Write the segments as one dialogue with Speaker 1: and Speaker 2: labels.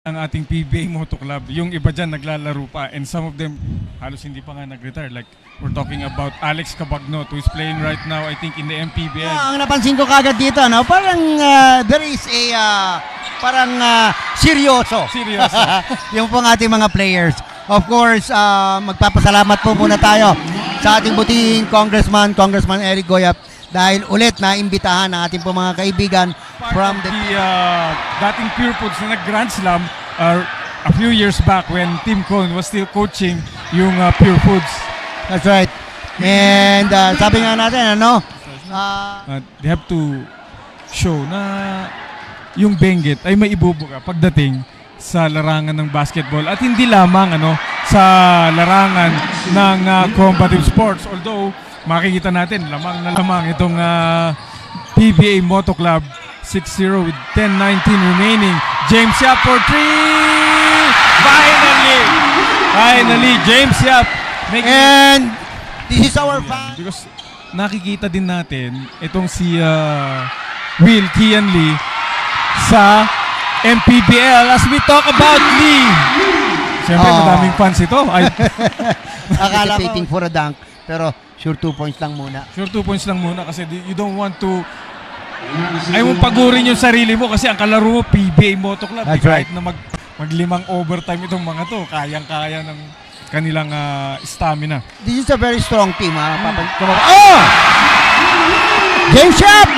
Speaker 1: ang ating PBA Moto Club. Yung iba dyan naglalaro pa and some of them halos hindi pa nga nag-retire. Like we're talking about Alex Cabagnot who is playing right now I think in the MPBL.
Speaker 2: Ang napansin ko kagad dito, no? Parang there is a parang seryoso.
Speaker 1: Seryoso.
Speaker 2: Yung pong ating mga players. Of course, magpapasalamat po muna tayo sa ating butihing Congressman Eric Goyap dahil ulit na imbitahan ang ating po mga kaibigan from the
Speaker 1: dating Pure Foods na nag-Grand Slam a few years back when Tim Cohn was still coaching yung Pure Foods.
Speaker 2: That's right. And sabi nga natin, ano?
Speaker 1: They have to show na yung Benguet ay may ibubuga pagdating sa larangan ng basketball at hindi lamang sa larangan ng combative sports. Although makikita natin lamang na lamang itong PBA Moto Club 6-0 with 10:19 remaining. James Yap for 3! Finally, James Yap.
Speaker 2: And this is our fan.
Speaker 1: Because nakikita din natin itong si Will Kian Lee sa MPBL as we talk about Lee. Siyempre, madaming fans ito.
Speaker 2: Akala ko for a dunk, pero sure 2 points lang muna.
Speaker 1: Sure 2 points lang muna kasi you don't want to ayaw mong pagurin yung sarili mo kasi ang kalaro mo PBA Moto Club.
Speaker 2: That's right.
Speaker 1: Kahit na maglimang overtime itong mga to, kayang-kaya ng kanilang stamina.
Speaker 2: This is a very strong team, ha? James Yap!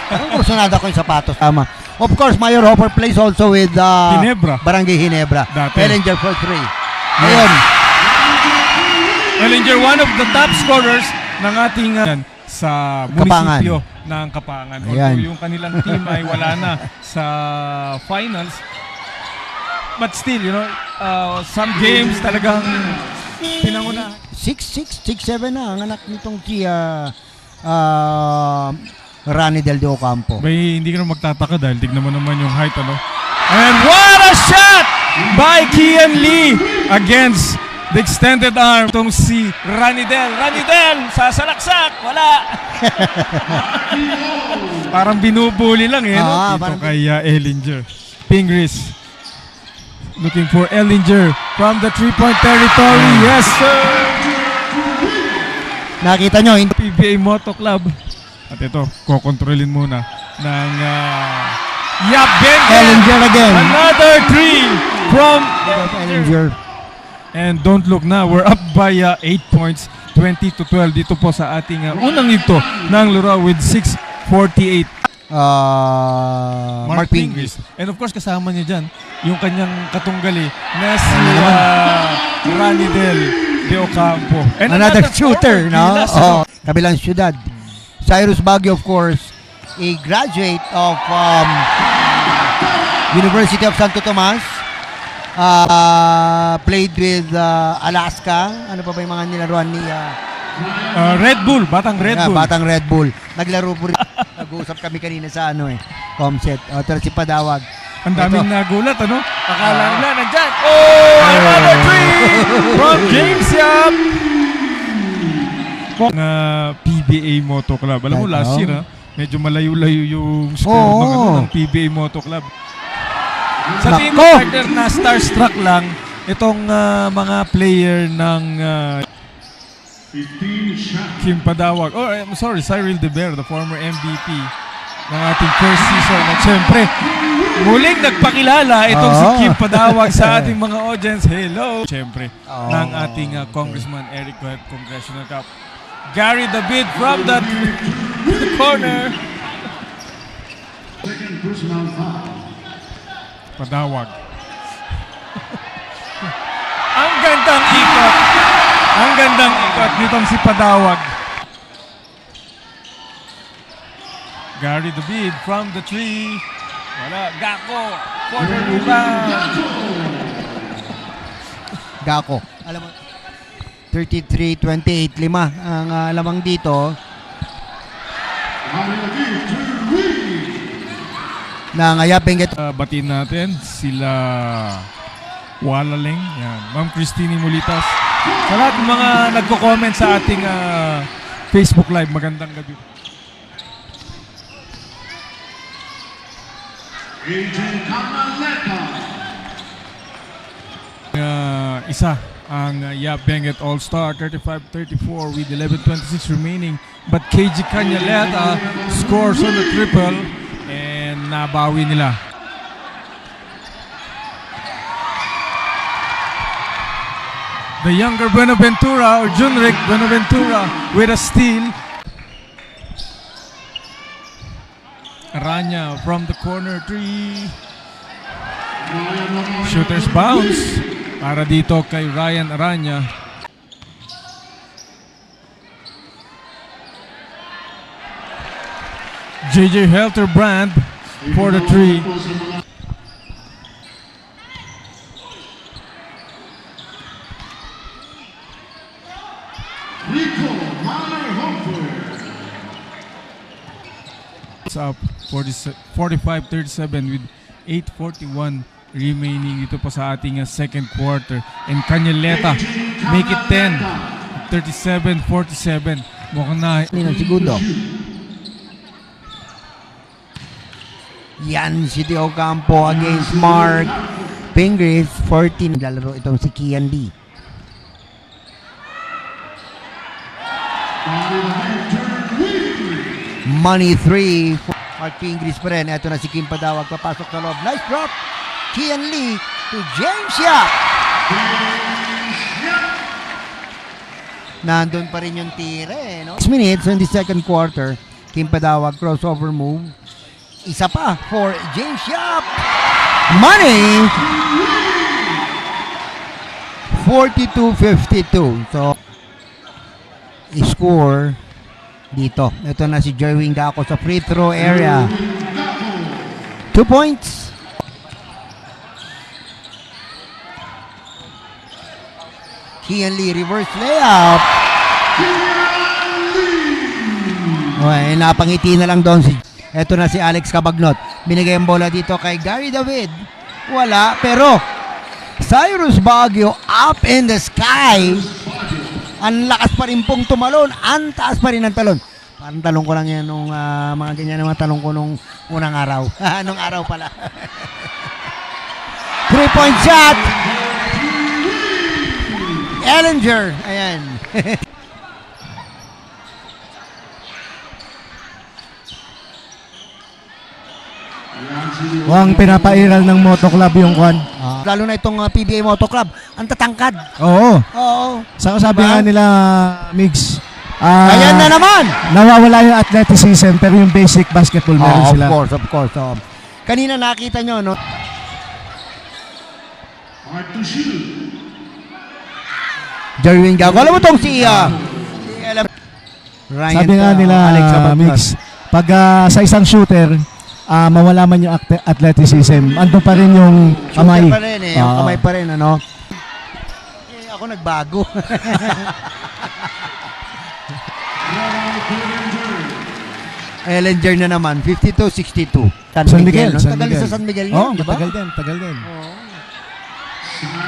Speaker 2: Parang kursunada ko yung sapatos. Tama. Of course, Mayor Hopper plays also with
Speaker 1: Ginebra.
Speaker 2: Barangay Ginebra.
Speaker 1: Dati.
Speaker 2: Ellinger for 3. Ngayon.
Speaker 1: Ellinger, one of the top scorers ng ating sa munisipyo ng Kapangan. Although yung kanilang team ay wala na sa finals. But still, some games talagang pinanguna.
Speaker 2: 6'6", 6'7" na ang anak nitong Rani Del de Ocampo.
Speaker 1: Bay, hindi ka na magtataka dahil tignan mo naman yung height, And what a shot by Kian Lee against the extended arm. Itong si Ranidel, sasalaksak, wala. Parang binubuli lang dito kay Ellinger. Pingris looking for Ellinger from the 3-point territory. Yes, sir!
Speaker 2: Nakita nyo,
Speaker 1: PBA Moto Club. At ito, kokontrolin muna ng Yap Benguet.
Speaker 2: Ellinger again.
Speaker 1: Another 3 from
Speaker 2: Ellinger.
Speaker 1: And don't look na, we're up by 8 points, 20-12 dito po sa ating unang ito ng laro with 6:48. Mark Pingris. And of course, kasama niya dyan yung kanyang katunggali na si Ranidel de Ocampo. And
Speaker 2: another shooter,
Speaker 1: forward,
Speaker 2: no? Kabilang syudad. Cyrus Baguio, of course, a graduate of University of Santo Tomas. Played with Alaska. Ano pa ba yung mga nilaruan ni
Speaker 1: Red Bull, Batang Red Bull.
Speaker 2: Batang Red Bull. Naglaro po rin. Nag-uusap kami kanina sa Comset. Pero si Padawag.
Speaker 1: Ang daming nagulat, Akala nila nandyan. Another 3 from James Yap. PBA Moto Club. Alam mo, last year, medyo malayo-layo yung score ng PBA Moto Club. Sa tingin mo, partner, na starstruck lang itong mga player ng Kim Padawag. I'm sorry, Cyril De Ber, the former MVP ng ating first season. At syempre, muling nagpakilala itong si Kim Padawag sa ating mga audience. Hello! Syempre, ng ating Congressman Eric Goyap Congressional Cup. Gary David from the corner. Padawag. Ang gandang ikot. Ang gandang ikot nitong si Padawag. Gary David from the 3. Wala. Gako. Corner rebound.
Speaker 2: Gako. Alam mo, 33-28, 5 ang lamang dito. Nangayapin ito.
Speaker 1: Batiin natin sila Walaleng, yan. Ma'am Christine Mulitas. Sa lahat ng mga nagko-comment sa ating Facebook Live, magandang gabi. Isa ang Yap Benguet All-Star, 35-34 with 11:26 remaining. But KG Canaleta scores on the triple and nabawi nila. The younger Buenaventura or Junric Buenaventura with a steal. Aranya from the corner three. Shooter's bounce para dito kay Ryan Aranya. JJ Helterbrand for the three. It's up 45-37 with 8:41 remaining dito pa sa ating second quarter. And Canaleta make it 10, 37-47. Mukhang na
Speaker 2: ng segundo. Yan si Teo Campo against Mark Pingris. 14 lalaro itong si Kian Lee. Money 3. Mark Pingris pa rin. Ito na si Kim Padawag. Papasok sa loob. Nice drop. Kian Lee to James Yap. Nandun pa rin yung tira eh. No? 6 minutes in the second quarter. Kim Padawag crossover move. Isa pa for James Yap. Money. 42-52. So, score dito. Ito na si Jerwin Gaco sa free throw area. 2 points. Kian Lee reverse layup. Okay, napangiti na lang doon si ito na si Alex Cabagnot. Binigay ang bola dito kay Gary David. Wala, pero Cyrus Baguio up in the sky. Ang lakas pa rin pong tumalon. Ang taas pa rin ng talon. Parang talong ko lang yan nung mga ganyan na mga talong ko nung unang araw. Nung araw pala. 3-point shot. Ellinger. Ayan.
Speaker 3: Ang pinapairal ng Moto Club yung kwan.
Speaker 2: Lalo na itong PBA Moto Club. Ang tatangkad.
Speaker 3: Oo.
Speaker 2: Oo.
Speaker 3: Saka sabi
Speaker 2: Diba?
Speaker 3: nga nila, Migs,
Speaker 2: Ayan na naman.
Speaker 3: nawawala yung athleticism pero yung basic basketball meron sila.
Speaker 2: Of course. Kanina nakita nyo, no? Jerwin Gago. Alam mo tong si Ryan,
Speaker 3: Sabi nga nila,
Speaker 2: Alex Cabagnot.
Speaker 3: Migs, pag sa isang shooter, mawala man yung athleticism, ando pa rin yung kamay.
Speaker 2: Shooter pa rin eh. Yung
Speaker 3: Oo.
Speaker 2: kamay pa rin, ano? Ako nagbago. Ellinger na naman, 52-62.
Speaker 3: San Miguel.
Speaker 2: No? Tagal sa San Miguel yun,
Speaker 3: Oo,
Speaker 2: di ba?
Speaker 3: tagal din.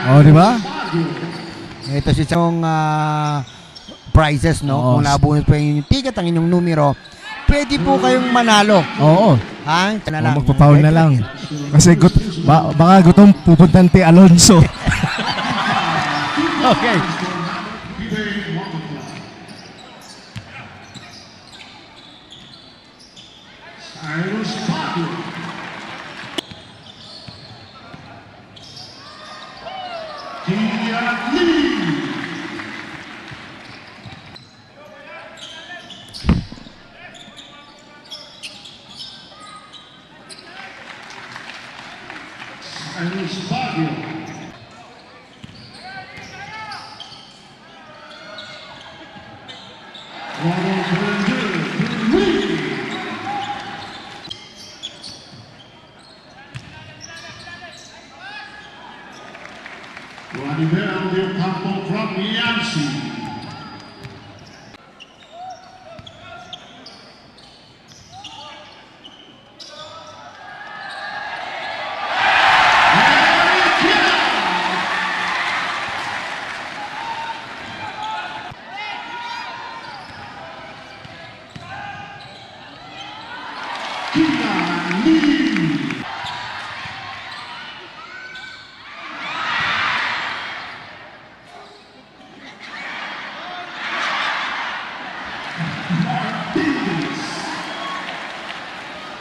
Speaker 3: Oh, di ba?
Speaker 2: Ito si isang prizes, no?
Speaker 3: Oo.
Speaker 2: Kung nabunot pa yung ticket, ang inyong numero, pwede po kayong manalo.
Speaker 3: Oo.
Speaker 2: Ha?
Speaker 3: Magpapaul na lang. Kasi baka gutom pupuntan ti Alonso.
Speaker 2: Okay.
Speaker 4: Juanibel Del Campo from Yancy.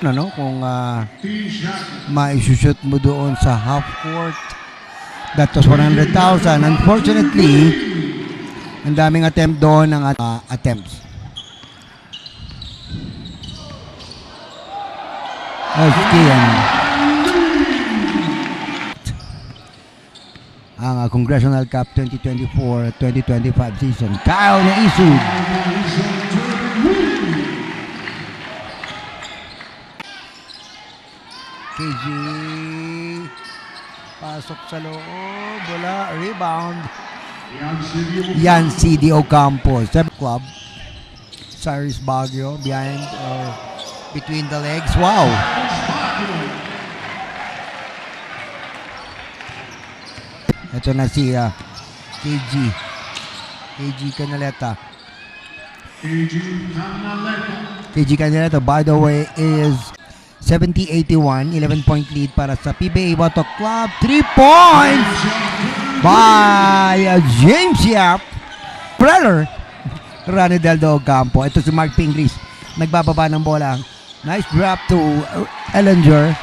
Speaker 2: ano, kung
Speaker 4: T-Jacket.
Speaker 2: ma-shoot mo doon sa half court. That was 100,000. Unfortunately, ang daming attempt doon ng attempts. Ang Congressional Cup 2024-2025 season. Kyle na isug. KG. Pasok sa loob. Wala. Rebound. Yan CD Ocampo. Club. Cyrus Baguio behind or between the legs. Wow. Ito na si KG. KG Canaleta. KG Canaleta, by the way, is 70-81. 11-point lead para sa PBA Bato Club. 3 points by James Yap. Preller. Rani Deldo Ocampo. Ito si Mark Pingris. Nagbababa ng bola. Nice drop to Ellinger.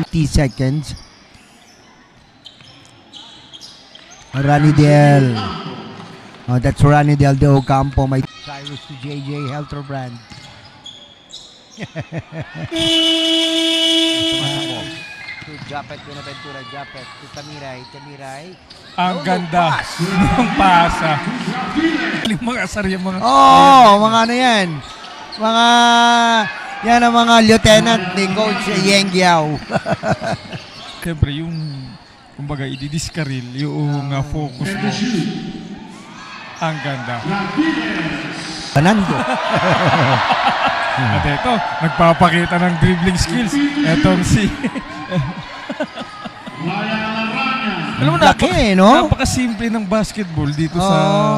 Speaker 2: 30 seconds. Rani Del. Oh, that's Rani Del de Ocampo. May Cyrus to JJ Helterbrand. To Japet, Buenaventura, Japet. To Tamiray, Tamiray.
Speaker 1: Ang ganda ng pasa. Mga asar yung mga...
Speaker 2: Oh, mga ano yan? Mga... Yan ang mga lieutenant ni Coach Yeng Giao.
Speaker 1: Siyempre, yung... Kumbaga, ididiskaril yung focus mo. Ang ganda.
Speaker 2: Panando.
Speaker 1: At ito, nagpapakita ng dribbling skills. Etong si... Alam mo,
Speaker 2: Laki, no?
Speaker 1: napakasimple ng basketball dito sa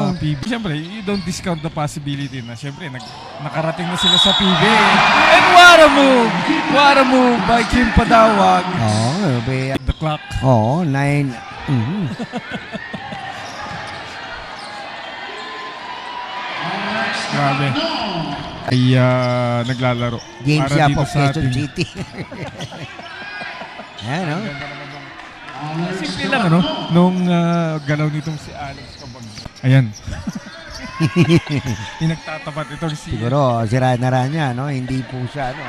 Speaker 2: Oh.
Speaker 1: PB. Siyempre, you don't discount the possibility na siyempre, nakarating na sila sa PB. And what a move! What a move by Kim Padawag.
Speaker 2: Oh,
Speaker 1: The clock.
Speaker 2: oh, 9.
Speaker 1: Grabe. Ay naglalaro.
Speaker 2: James
Speaker 1: Para
Speaker 2: Yap
Speaker 1: dito
Speaker 2: of
Speaker 1: sa
Speaker 2: Quezon
Speaker 1: ating...
Speaker 2: City. Ayan, no?
Speaker 1: Simple lang, ano? Nung galaw nitong si Alex Kabag. Ayan. Yung nagtatapat itong si...
Speaker 2: Siguro, sira na rin niya, no? Hindi po siya, no?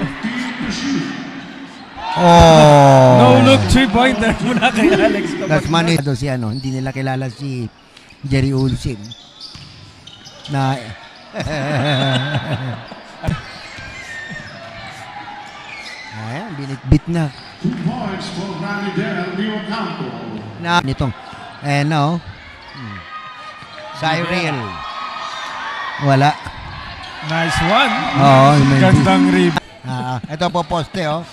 Speaker 2: Oh!
Speaker 1: No look 3-pointer muna kay Alex Kabag.
Speaker 2: That's money. Si ano, hindi nila kilala si Jerry Olsim. Na... Ayan, binit-bit na.
Speaker 4: 2 points for Rani Del de Ocampo.
Speaker 2: Na nitong no. Cyril. Wala.
Speaker 1: Nice one.
Speaker 2: Oo,
Speaker 1: Gandang rib.
Speaker 2: Ito po poste, oh.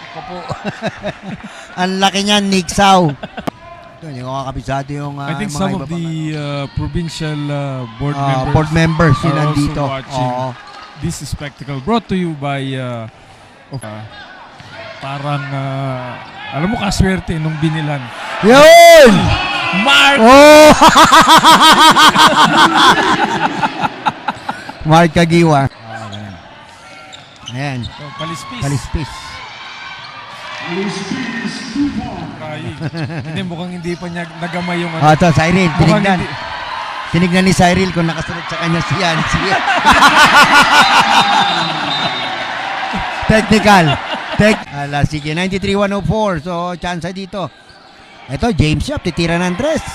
Speaker 2: Ako po. Ang laki niyan, Nick Sau. Ito, hindi ko kakabisado yung
Speaker 1: I think
Speaker 2: mga
Speaker 1: some
Speaker 2: iba
Speaker 1: of the provincial board
Speaker 2: pang-
Speaker 1: members
Speaker 2: board members yun
Speaker 1: are also
Speaker 2: nandito.
Speaker 1: watching
Speaker 2: Oo.
Speaker 1: this spectacle brought to you by parang alam mo kaswerte nung binilan.
Speaker 2: Yun!
Speaker 1: Mark!
Speaker 2: Oh! Mark Kagiwa. Ayan.
Speaker 1: Oh, palispis.
Speaker 2: Palispis.
Speaker 1: Crying. Hindi, mukhang hindi pa niya nagamay yung
Speaker 2: Ito, Cyril.
Speaker 1: Mukhang
Speaker 2: Tinignan.
Speaker 1: hindi-
Speaker 2: Tinignan ni Cyril kung nakasunod sa kanya si Yancy. Technical. Sige, 93-104. So, chance dito. Ito, James Yap. Titira ng Andres.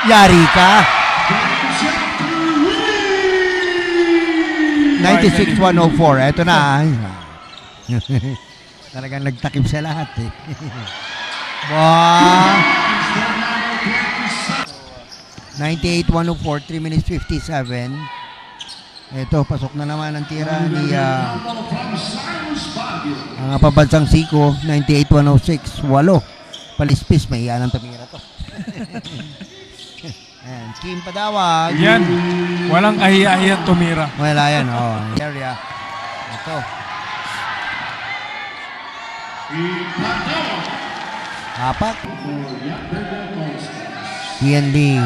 Speaker 2: Yari ka. 96-104. Ito na. Talagang nagtakip sa lahat eh. Wow. 98-104, 3 minutes 57. Ito, pasok na naman ang tira ni ang pabansang Siko, 98-106, 8. Palispis, may iyan ang tumira to. And Kim Padawag.
Speaker 1: Yan. Walang kahiya-hiya tumira.
Speaker 2: Wala yan, oh. Area. Ito. Apat. Ian Lee.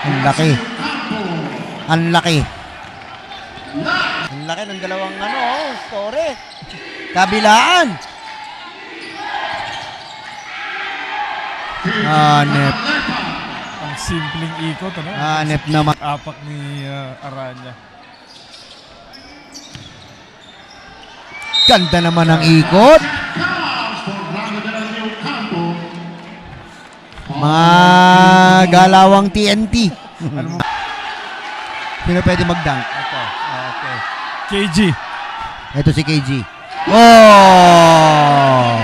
Speaker 2: Ang laki. Ang laki. Ang laki ng dalawang story. Kabilaan. Hanep.
Speaker 1: Ang simpleng ikot, ano?
Speaker 2: Hanep naman.
Speaker 1: Apak ni Aranya.
Speaker 2: Ganda naman ang ikot.
Speaker 4: Counts for Grande del Rio Campo.
Speaker 2: Mga galawang TNT.
Speaker 1: Alam mo,
Speaker 2: Sino pwede mag-dunk? Ito. Okay.
Speaker 1: KG.
Speaker 2: Ito si KG. Oh!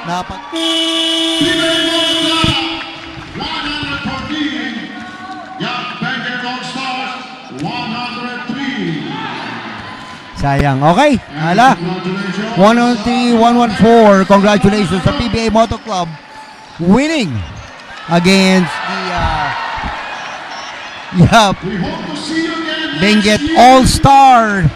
Speaker 2: Napag...
Speaker 4: 114. Young Bengal All-Stars, 103.
Speaker 2: Sayang. Okay. Hala.
Speaker 4: Congratulations.
Speaker 2: 103-114. Congratulations sa PBA Moto Club winning against the
Speaker 4: We hope to see you again next
Speaker 2: Benguet
Speaker 4: year.
Speaker 2: All-Star